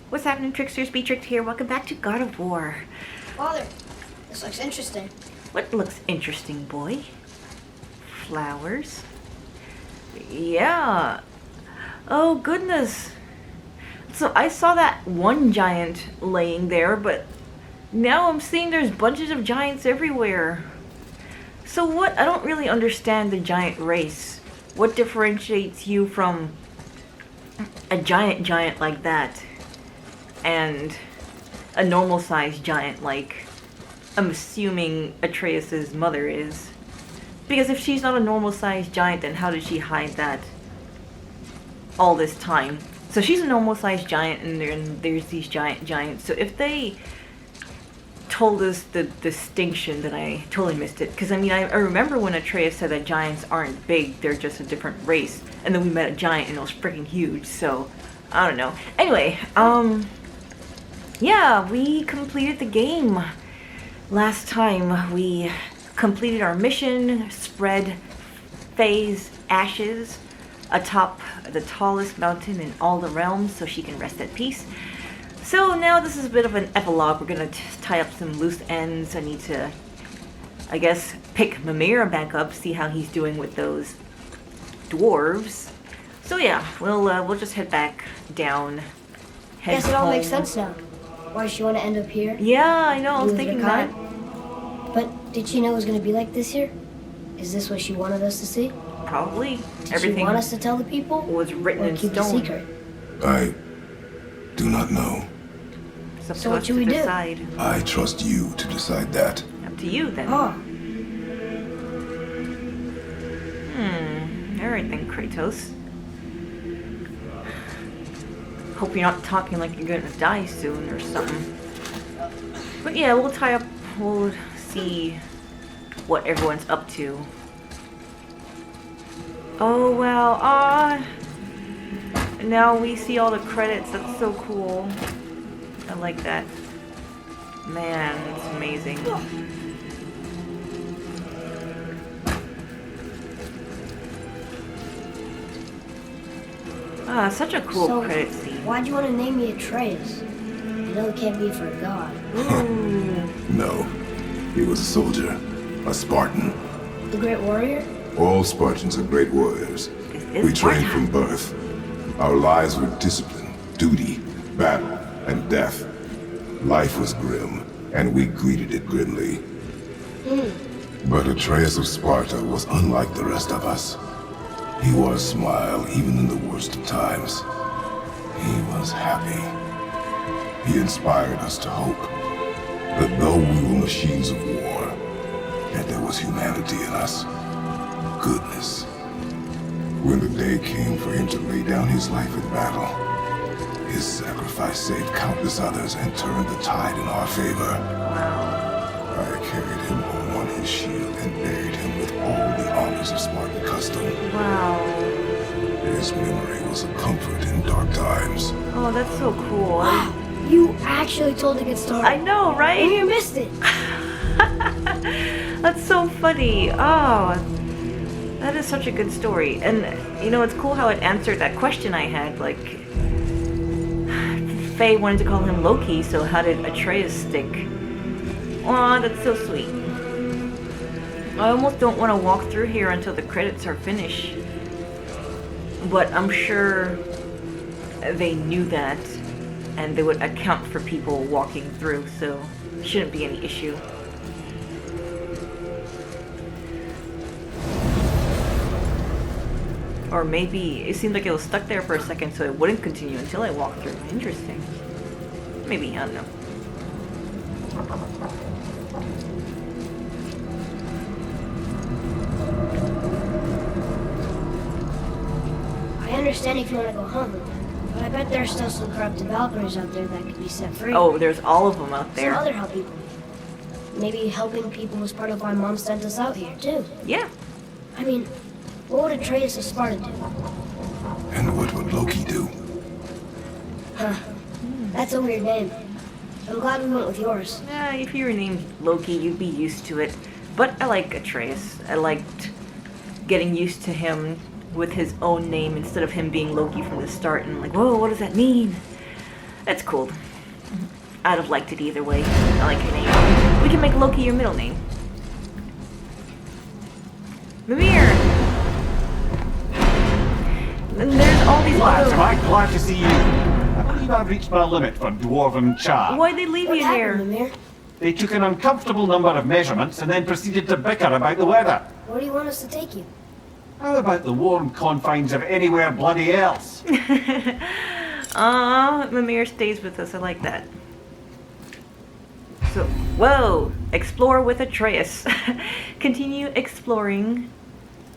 What's happening, Tricksters? Be Tricked here. Welcome back to God of War. Father, this looks interesting. What looks interesting, boy? Flowers? Yeah. Oh, goodness. So I saw that one giant laying there, but now I'm seeing there's bunches of giants everywhere. So what? I don't really understand the giant race. What differentiates you from a giant like that and a normal-sized giant like I'm assuming Atreus's mother is? Because if she's not a normal-sized giant, then how did she hide that all this time? So she's a normal-sized giant, and there's these giants. So if they told us the distinction, then I totally missed it. Because I mean, I remember when Atreus said that giants aren't big, they're just a different race. And then we met a giant, and it was freaking huge. So I don't know. Anyway, yeah, we completed the game. Last time we completed our mission, spread Faye's ashes atop the tallest mountain in all the realms so she can rest at peace. So now this is a bit of an epilogue. We're gonna tie up some loose ends. I need to, I guess, pick Mimir back up, see how he's doing with those dwarves. So yeah, we'll just head back down. Guess it all makes sense now. Why does she want to end up here? Yeah, I know. I was thinking that. But did she know it was going to be like this here? Is this what she wanted us to see? Probably. Did Everything she want us to tell the people? Was written or in keep stone. The secret? I do not know. It's up So to what us should to we do? decide. I trust you to decide that. Up to you then. Huh. Alright then, Kratos. Hope you're not talking like you're gonna die soon or something. But yeah, we'll tie up, we'll see what everyone's up to. Oh wow, now we see all the credits, that's so cool. I like that. Man, it's amazing. Ah, such a cool So, credit scene. why'd you want to name me Atreus? I know it can't be for a god. Ooh. No. He was a soldier, a Spartan. The great warrior? All Spartans are great warriors. Is We trained Sparta. from birth. Our lives were discipline, duty, battle, and death. Life was grim, and we greeted it grimly. But Atreus of Sparta was unlike the rest of us. He wore a smile even in the worst of times. He was happy. He inspired us to hope that though we were machines of war, yet there was humanity in us. Goodness. When the day came for him to lay down his life in battle, his sacrifice saved countless others and turned the tide in our favor. I carried him home on his shield and buried him with all the honors of Spartan custom. Wow. His memory was a comfort in dark times. Oh, that's so cool. Wow. You actually told a good story. I know, And right? you missed it. That's so funny. Oh, that is such a good story. And, you know, it's cool how it answered that question I had. Like, Faye wanted to call him Loki, so how did Atreus stick? Aw, that's so sweet. I almost don't want to walk through here until the credits are finished. But I'm sure they knew that, and they would account for people walking through, so shouldn't be any issue. Or maybe it seemed like it was stuck there for a second, so it wouldn't continue until I walked through. Interesting. Maybe, I don't know. I understand if you want to go home, but I bet there's still some corrupted Valkyries out there that could be set free. Oh, there's all of them out Some there. other help people. Maybe helping people was part of why Mom sent us out here, too. Yeah. I mean, what would Atreus of Sparta do? And what would Loki do? Huh. That's a weird name. I'm glad we went with yours. If you were named Loki, you'd be used to it. But I like Atreus. I liked getting used to him with his own name instead of him being Loki from the start and like, whoa, what does that mean? That's cool. I'd have liked it either way. I like your name. We can make Loki your middle name. Mimir! And there's all these Lads, other... am I glad to see you? I believe I've reached my limit for dwarven chat. Why'd they leave What you happened, here? Mimir? They took an uncomfortable number of measurements and then proceeded to bicker about the weather. Where do you want us to take you? How about the warm confines of anywhere bloody else? Mimir stays with us. I like that. So, whoa! Explore with Atreus. Continue exploring.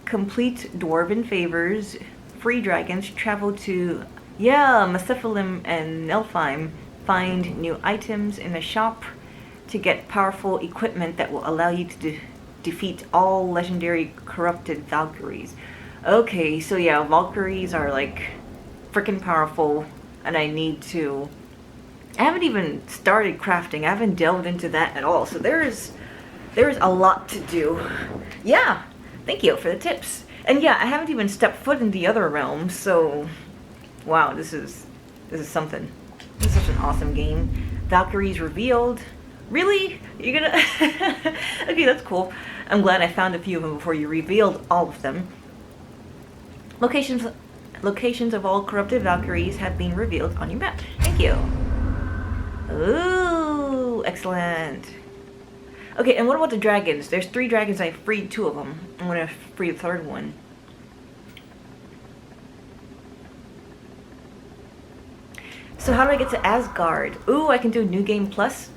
Complete dwarven favors. Free dragons. Travel to, Mephilim and Nelfheim. Find new items in the shop to get powerful equipment that will allow you to defeat all legendary corrupted Valkyries. Okay, so yeah, Valkyries are like freaking powerful, and I need to... I haven't even started crafting. I haven't delved into that at all. So there's a lot to do. Yeah, thank you for the tips. And yeah, I haven't even stepped foot in the other realms. So, wow, this is something. This is such an awesome game. Valkyries revealed. Really? You're gonna... Okay, that's cool. I'm glad I found a few of them before you revealed all of them. Locations of all corrupted Valkyries have been revealed on your map. Thank you. Ooh, excellent. Okay, and what about the dragons? There's 3 dragons. I freed 2 of them. I'm gonna free the 3rd one. So how do I get to Asgard? Ooh, I can do New Game Plus.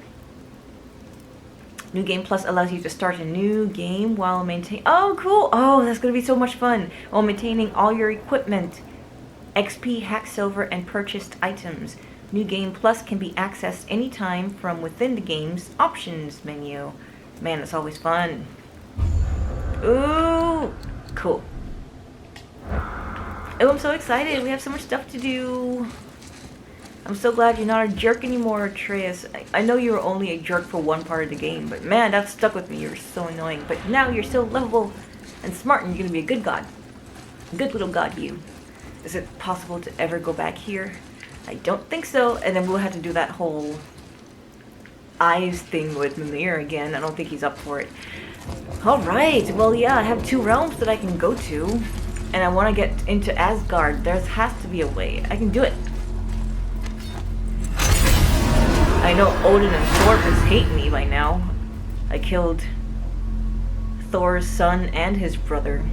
New Game Plus allows you to start a new game while maintaining... Oh, cool! Oh, that's gonna be so much fun. While maintaining all your equipment. XP, hack silver, and purchased items. New Game Plus can be accessed anytime from within the game's options menu. Man, it's always fun. Ooh! Cool. Oh, I'm so excited. We have so much stuff to do. I'm so glad you're not a jerk anymore, Atreus. I know you were only a jerk for one part of the game, but man, that stuck with me. You're so annoying. But now you're so lovable and smart, and you're gonna be a good god. A good little god, you. Is it possible to ever go back here? I don't think so. And then we'll have to do that whole eyes thing with Mimir again. I don't think he's up for it. Alright, well yeah, I have 2 realms that I can go to. And I want to get into Asgard. There has to be a way. I can do it. I know Odin and Thor just hate me by now. I killed Thor's son and his brother.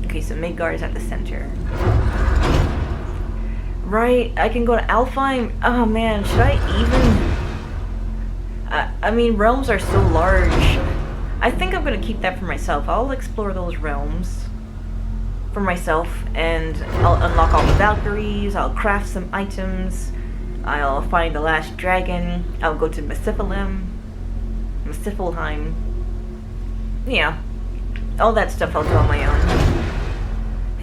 Okay, so Midgard is at the center. Right, I can go to Alfheim. Oh man, should I even... I mean, realms are so large. I think I'm gonna keep that for myself. I'll explore those realms for myself, and I'll unlock all the Valkyries, I'll craft some items, I'll find the last dragon, I'll go to Mephilim, yeah, all that stuff I'll do on my own.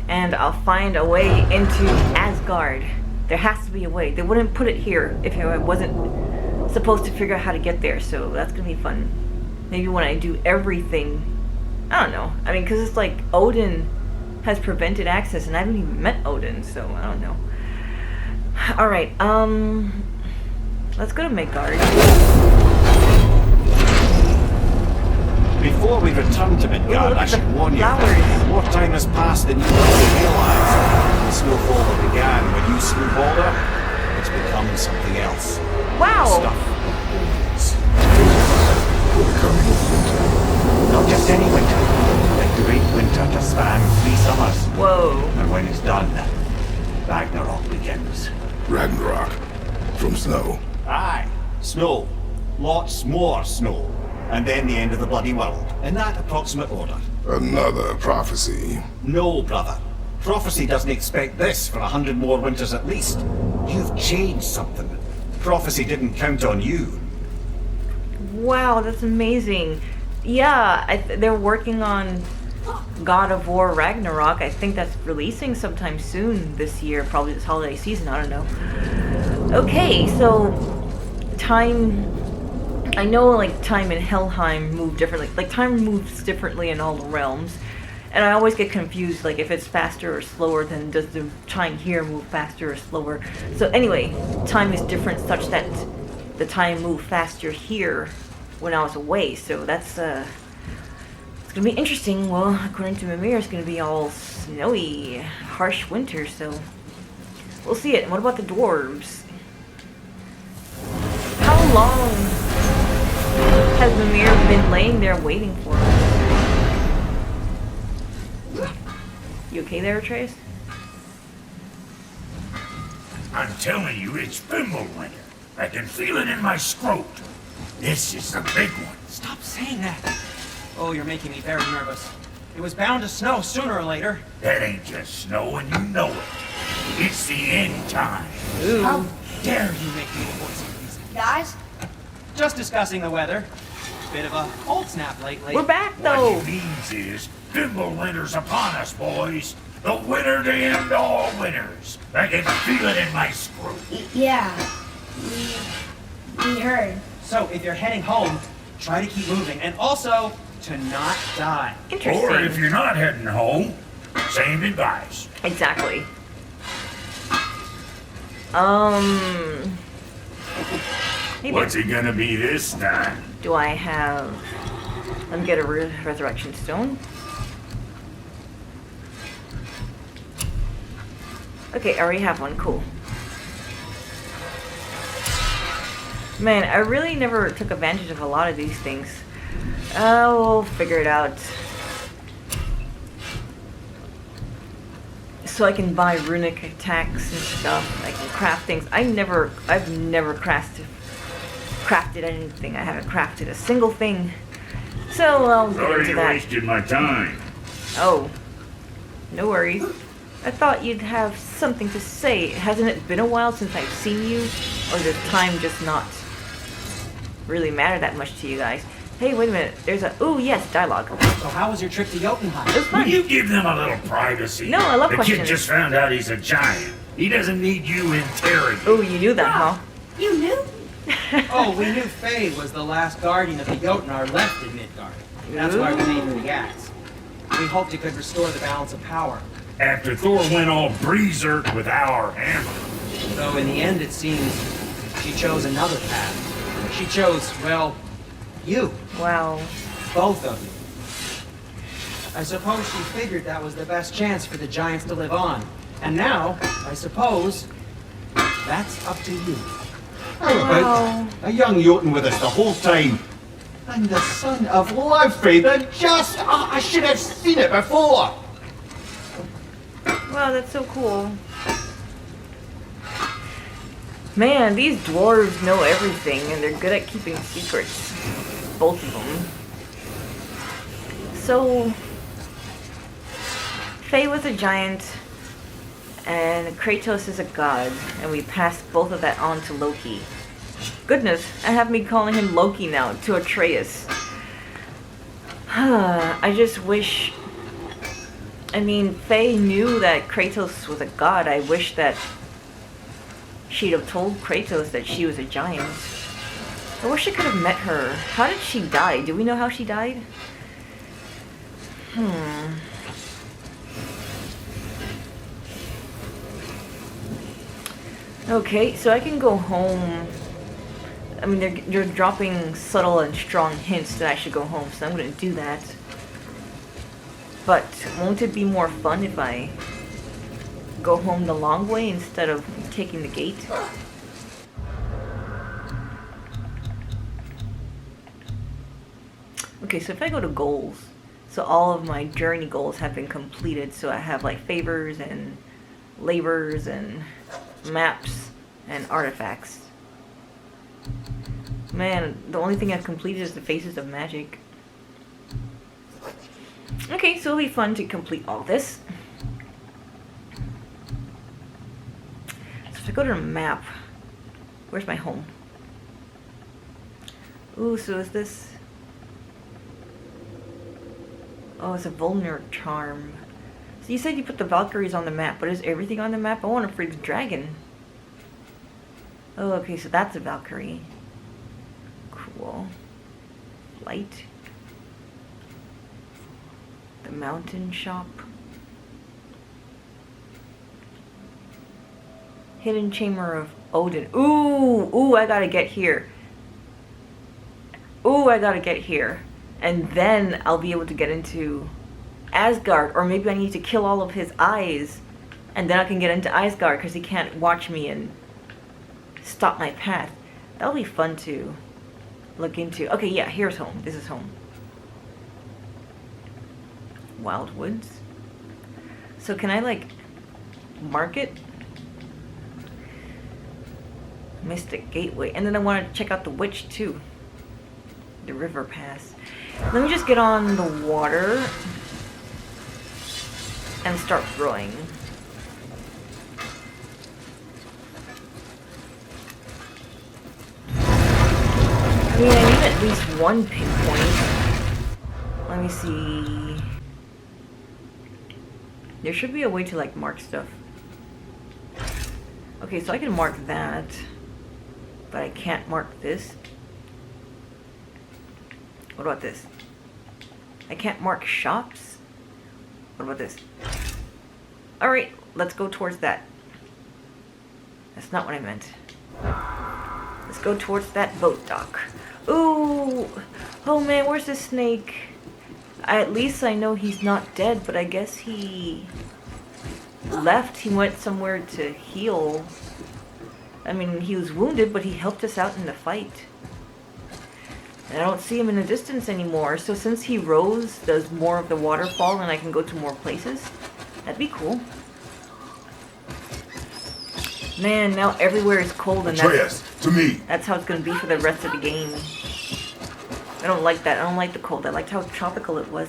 And I'll find a way into Asgard. There has to be a way. They wouldn't put it here if I wasn't supposed to figure out how to get there, so that's gonna be fun. Maybe when I do everything, I don't know. I mean, because it's like Odin has prevented access, and I haven't even met Odin, so I don't know. Alright, let's go to Midgard. Before we return to Midgard, I should warn you, more time has passed than you probably realise. The snowfall that began when you slew Balder, it's become something else. Wow! Stuff. The coming of winter. Not just any winter, the great winter to span 3 summers. Whoa. And when it's done, Ragnarok begins. Ragnarok. From snow. Aye, snow. Lots more snow. And then the end of the bloody world. In that approximate order. Another prophecy. No, brother. Prophecy doesn't expect this for 100 more winters at least. You've changed something. Prophecy didn't count on you. Wow, that's amazing. Yeah, they're working on God of War Ragnarok. I think that's releasing sometime soon this year, probably this holiday season, I don't know. Okay, so time... I know like time in Helheim moved differently. Like time moves differently in all the realms. And I always get confused, like if it's faster or slower, then does the time here move faster or slower? So anyway, time is different such that the time moved faster here when I was away. So that's it's gonna be interesting. Well, according to Mimir, it's gonna be all snowy, harsh winter. So we'll see it. And what about the dwarves? How long has Mimir been laying there waiting for us? You okay there, Atreus? I'm telling you, it's thimble winter. I can feel it in my scrot. This is the big one. Stop saying that. Oh, you're making me very nervous. It was bound to snow sooner or later. That ain't just snow, and you know it. It's the end time. Ooh. How dare you make me the voice of reason? Guys, Just discussing the weather. Bit of a cold snap lately. We're back What though. he means is, thimble winter's upon us, boys. The winter to end all winters. I can feel it in my scrot. yeah. We heard. So, if you're heading home, try to keep moving. And also, to not die. Interesting. Or if you're not heading home, same advice. Exactly. Maybe. What's it gonna be this time? Do I have... Let me get a resurrection stone. Okay, I already have one. Cool. Man, I really never took advantage of a lot of these things. We'll figure it out. So I can buy runic attacks and stuff. I can craft things. I've never crafted anything. I haven't crafted a single thing. So I'll get Sorry into you that. wasted my time. Oh, no worries. I thought you'd have something to say. Hasn't it been a while since I've seen you? Or does time just not really matter that much to you guys? Hey, wait a minute. There's a... Ooh, yes, dialogue. So how was your trip to Jotunheim? It was Will fun. you give them a little privacy? No, I love the questions. kid just found out he's a giant. He doesn't need you interrogating. Oh, you knew that, huh? You knew? Oh, we knew Faye was the last guardian of the Jotnar left in Midgard. That's why we named her the Axe. We hoped it could restore the balance of power. After Thor went all breezer with our hammer. Though in the end it seems she chose another path. She chose, well, you. Wow. Both of you. I suppose she figured that was the best chance for the giants to live on. And now, I suppose, that's up to you. How about a young Jotun with us the whole time? And the son of love, Faye the just... I should have seen it before! Wow, that's so cool. Man, these dwarves know everything, and they're good at keeping secrets. Both of them. So... Faye was a giant, and Kratos is a god, and we passed both of that on to Loki. Goodness, I have me calling him Loki now, to Atreus. I just wish... I mean, Faye knew that Kratos was a god. I wish that she'd have told Kratos that she was a giant. I wish I could have met her. How did she die? Do we know how she died? Okay, so I can go home. I mean, they're dropping subtle and strong hints that I should go home, so I'm gonna do that. But won't it be more fun if I go home the long way instead of taking the gate? Okay, so if I go to goals, so all of my journey goals have been completed, so I have like favors and labors and maps and artifacts. Man, the only thing I've completed is the Faces of Magic. Okay, so it'll be fun to complete all this. So if I go to the map, where's my home? Ooh, so is this... Oh, it's a Volnir charm. So you said you put the Valkyries on the map, but is everything on the map? I want to free the dragon. Oh, okay, so that's a Valkyrie. Cool. Light. The The mountain shop. Hidden chamber of Odin. Ooh, I gotta get here. And then I'll be able to get into Asgard. Or maybe I need to kill all of his eyes. And then I can get into Asgard because he can't watch me and stop my path. That'll be fun to look into. Okay, yeah, here's home. This is home. Wild Woods. So can I like mark it? Mystic Gateway. And then I want to check out the witch too. The river pass. Let me just get on the water and start throwing. I mean, I need at least one pinpoint. Let me see. There should be a way to like mark stuff. Okay, so I can mark that, but I can't mark this. What about this? I can't mark shops. What about this? Alright, let's go towards that. That's not what I meant. Let's go towards that boat dock. Ooh! Oh man, where's the snake? At least I know he's not dead, but I guess he left. He went somewhere to heal. I mean, he was wounded, but he helped us out in the fight. And I don't see him in the distance anymore. So since he rose, does more of the waterfall and I can go to more places? That'd be cool. Man, now everywhere is cold and Atreus, to me. that's how it's going to be for the rest of the game. I don't like that. I don't like the cold. I liked how tropical it was.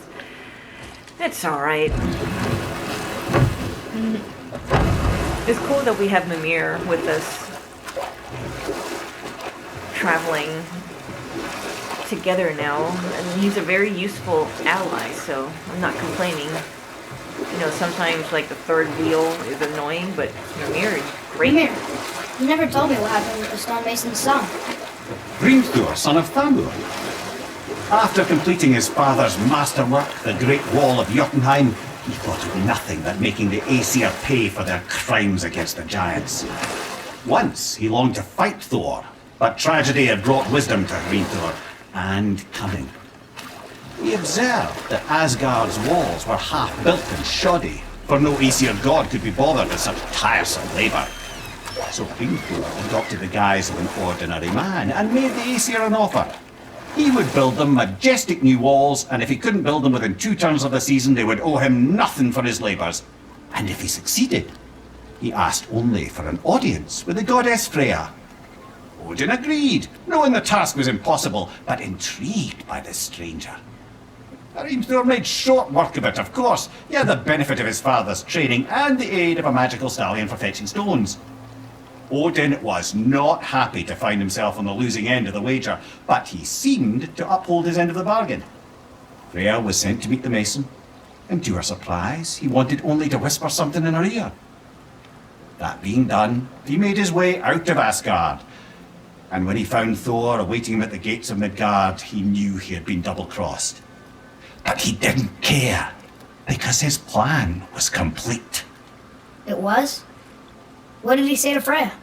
It's alright. It's cool that we have Mimir with us. Traveling together now. And he's a very useful ally, so I'm not complaining. You know, sometimes like the third wheel is annoying, but Mimir is great. Mimir, you never told me what happened with the stonemason's son. Hrimthur, son of Thamur. After completing his father's masterwork, the Great Wall of Jotunheim, he thought of nothing but making the Aesir pay for their crimes against the giants. Once he longed to fight Thor, but tragedy had brought wisdom to Hrimthur, and cunning. He observed that Asgard's walls were half-built and shoddy, for no Aesir god could be bothered with such tiresome labour. So Hrimthur adopted the guise of an ordinary man and made the Aesir an offer. He would build them majestic new walls, and if he couldn't build them within 2 turns of the season, they would owe him nothing for his labours. And if he succeeded, he asked only for an audience with the goddess Freya. Odin agreed, knowing the task was impossible, but intrigued by the stranger. Hrimthur made short work of it, of course. He had the benefit of his father's training and the aid of a magical stallion for fetching stones. Odin was not happy to find himself on the losing end of the wager, but he seemed to uphold his end of the bargain. Freya was sent to meet the mason, and to her surprise, he wanted only to whisper something in her ear. That being done, he made his way out of Asgard, and when he found Thor awaiting him at the gates of Midgard, he knew he had been double-crossed. But he didn't care, because his plan was complete. It was? What did he say to Freya?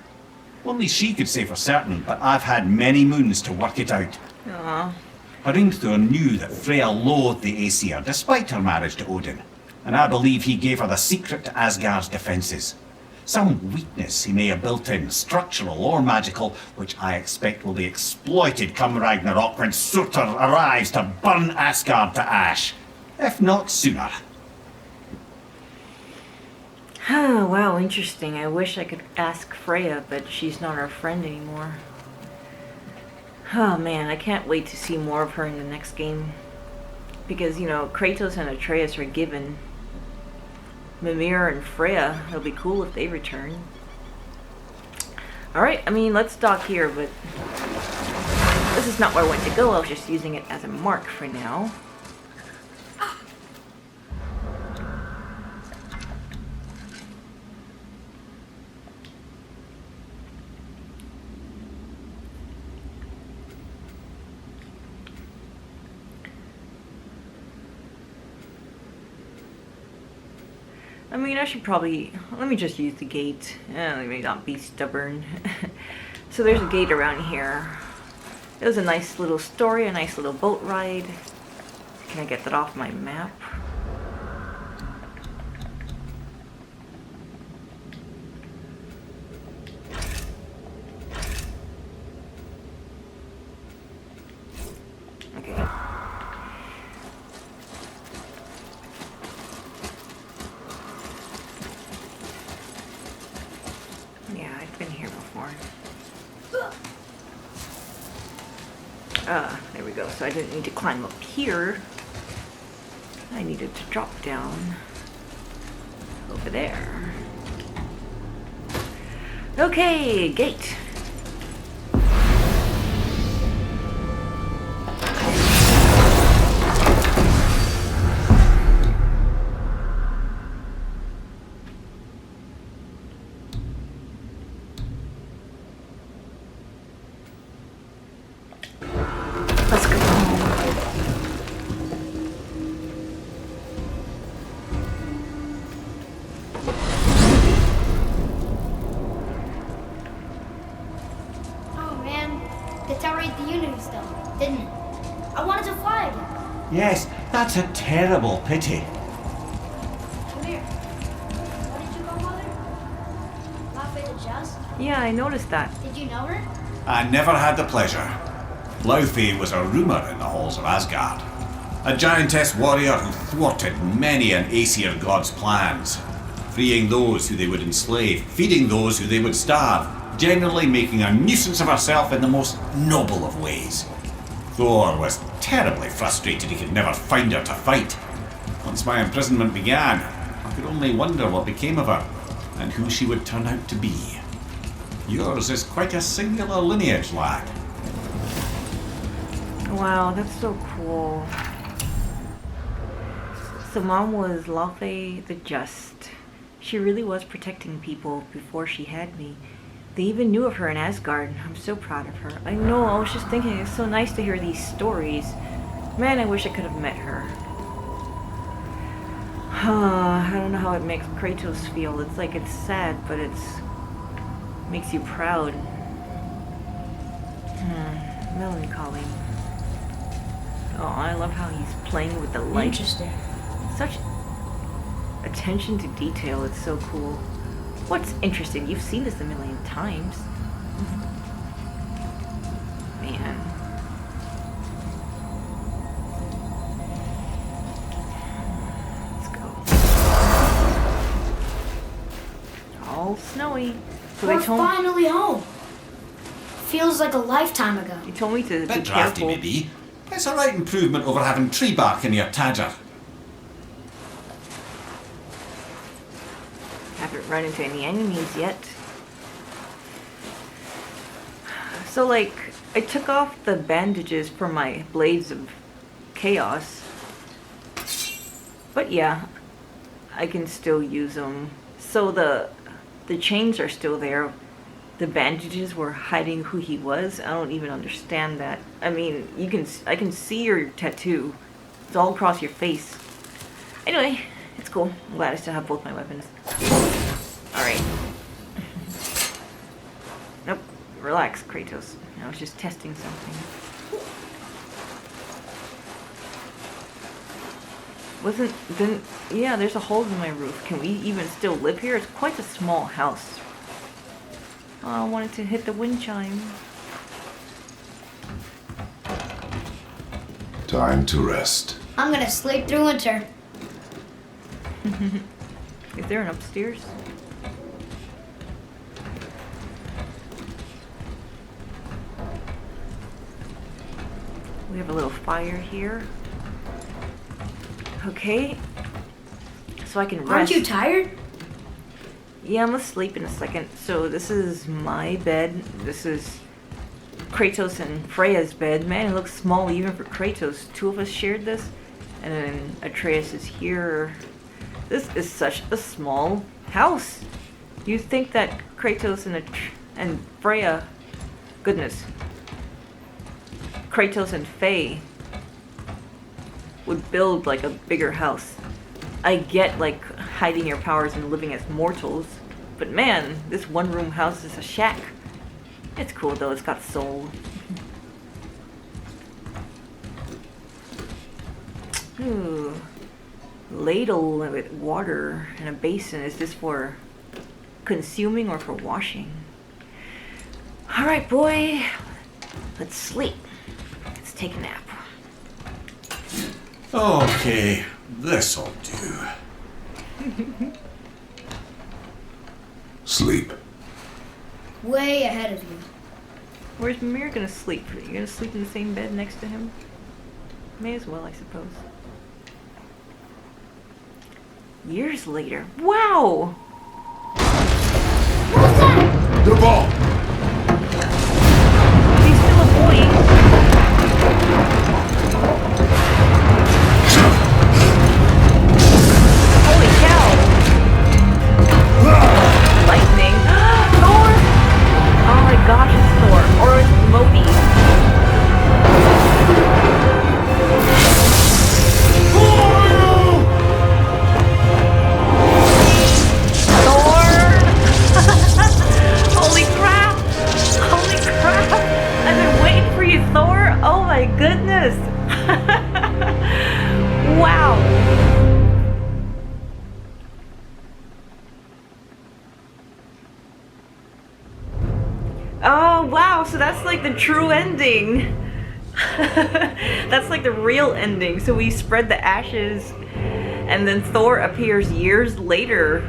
Only she could say for certain, but I've had many moons to work it out. Aww. Hrimthur knew that Freya loathed the Aesir, despite her marriage to Odin, and I believe he gave her the secret to Asgard's defences. Some weakness he may have built in, structural or magical, which I expect will be exploited come Ragnarok when Surtur arrives to burn Asgard to ash, if not sooner. Oh, wow, interesting. I wish I could ask Freya, but she's not our friend anymore. Oh man, I can't wait to see more of her in the next game. Because, you know, Kratos and Atreus are given. Mimir and Freya, it'll be cool if they return. Alright, I mean, let's dock here, but this is not where I want to go. I was just using it as a mark for now. mean, I should probably... Let me just use the gate. Let me not be stubborn. So there's a gate around here. It was a nice little story, a nice little boat ride. Can I get that off my map? Okay. Yeah, I've been here before. There we go. So I didn't need to climb up here. I needed to drop down over there. Okay, gate. Let's go. Oh man, it ate the Unity Stone, didn't it? I wanted to fly again. Yes, that's a terrible pity. Come here. What did you call Mother? Not Faye the Giantress? Yeah, I noticed that. Did you know her? I never had the pleasure. Laufey was a rumour in the halls of Asgard. A giantess warrior who thwarted many an Aesir god's plans, freeing those who they would enslave, feeding those who they would starve, generally making a nuisance of herself in the most noble of ways. Thor was terribly frustrated he could never find her to fight. Once my imprisonment began, I could only wonder what became of her, and who she would turn out to be. Yours is quite a singular lineage, lad. Wow, that's so cool. So Mom was Laufey the Just. She really was protecting people before she had me. They even knew of her in Asgard. I'm so proud of her. I know, I was just thinking, it's so nice to hear these stories. Man, I wish I could have met her. I don't know how it makes Kratos feel. It's like it's sad, but it's makes you proud. Melancholy. Oh, I love how he's playing with the light. Interesting. Such attention to detail. It's so cool. What's interesting? You've seen this a million times. Man. Let's go. All snowy. So We're they told finally home. Feels like a lifetime ago. you told me to be Bit drafty, careful. maybe. It's a right improvement over having tree bark in your tadger. Haven't run into any enemies yet. So like, I took off the bandages for my blades of chaos. But yeah, I can still use them. So the chains are still there. The bandages were hiding who he was. I don't even understand that. I mean, I can see your tattoo. It's all across your face. Anyway, it's cool. I'm glad I still have both my weapons. Alright. Nope. Relax, Kratos. I was just testing something. Yeah, there's a hole in my roof. Can we even still live here? It's quite a small house. Oh, I wanted to hit the wind chime. Time to rest. I'm gonna sleep through winter. Is there an upstairs? We have a little fire here. Okay. So I can rest. Aren't you tired? Yeah, I'm gonna sleep in a second. So this is my bed. This is Kratos and Freya's bed. Man, it looks small even for Kratos. Two of us shared this. And then Atreus is here. This is such a small house. You'd think that Kratos and Freya... Goodness. Kratos and Faye would build like a bigger house. I get like hiding your powers and living as mortals. But man, this one-room house is a shack. It's cool though, it's got soul. Ooh. Ladle with water and a basin. Is this for consuming or for washing? Alright, boy. Let's sleep. Let's take a nap. Okay, this'll do. Sleep. Way ahead of you. Where's Mimir gonna sleep? Are you gonna sleep in the same bed next to him? May as well, I suppose. Years later. Wow! What's that? The ball! He's still a boy. Holy cow! Lightning. Thor! Oh my gosh, it's Thor. Or it's Modi. Holy crap! Holy crap! I've been waiting for you, Thor! Oh my goodness! Wow! Oh wow, so that's like the true ending. That's like the real ending. So we spread the ashes and then Thor appears years later.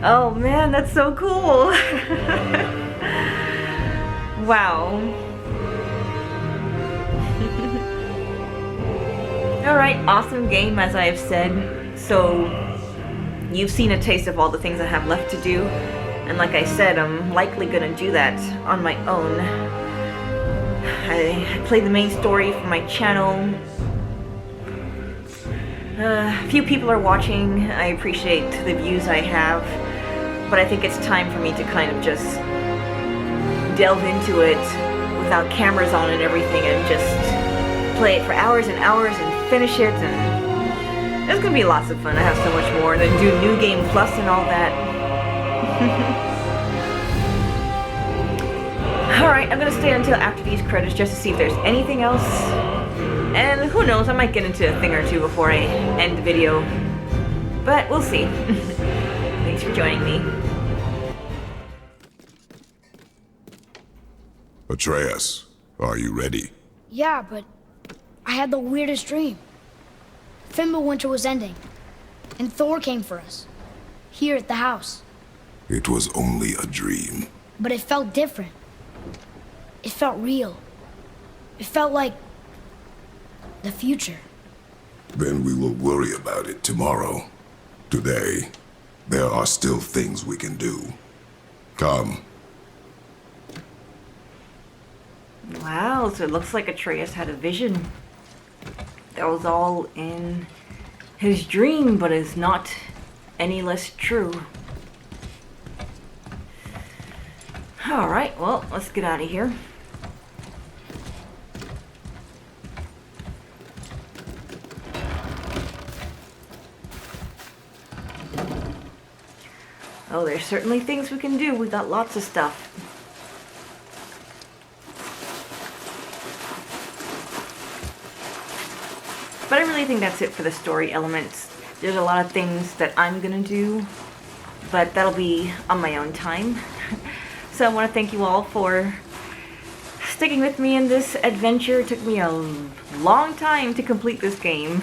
Oh man, that's so cool. Wow. Alright, awesome game as I have said. So you've seen a taste of all the things I have left to do. And like I said, I'm likely gonna do that on my own. I play the main story for my channel. A few people are watching. I appreciate the views I have. But I think it's time for me to kind of just delve into it without cameras on and everything and just play it for hours and hours and finish it. And it's gonna be lots of fun. I have so much more. And then do New Game Plus and all that. Alright, I'm gonna stay until after these credits just to see if there's anything else. And who knows, I might get into a thing or two before I end the video. But we'll see. Thanks for joining me. Atreus, are you ready? Yeah, but I had the weirdest dream. Fimbulwinter was ending, and Thor came for us. Here at the house. It was only a dream. But it felt different. It felt real. It felt like the future. Then we will worry about it tomorrow. Today, there are still things we can do. Come. Wow, so it looks like Atreus had a vision. That was all in his dream, but is not any less true. Alright, well, let's get out of here. Oh, there's certainly things we can do. We got lots of stuff. But I really think that's it for the story elements. There's a lot of things that I'm gonna do, but that'll be on my own time. So I want to thank you all for sticking with me in this adventure. It took me a long time to complete this game,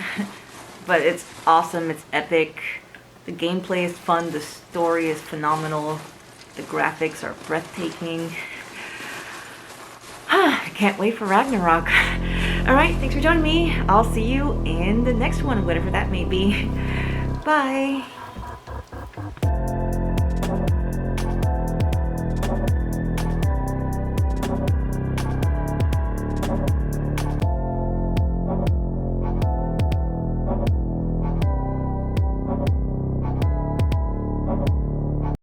but it's awesome, it's epic. The gameplay is fun, the story is phenomenal, the graphics are breathtaking. I can't wait for Ragnarok. Alright, thanks for joining me. I'll see you in the next one, whatever that may be. Bye.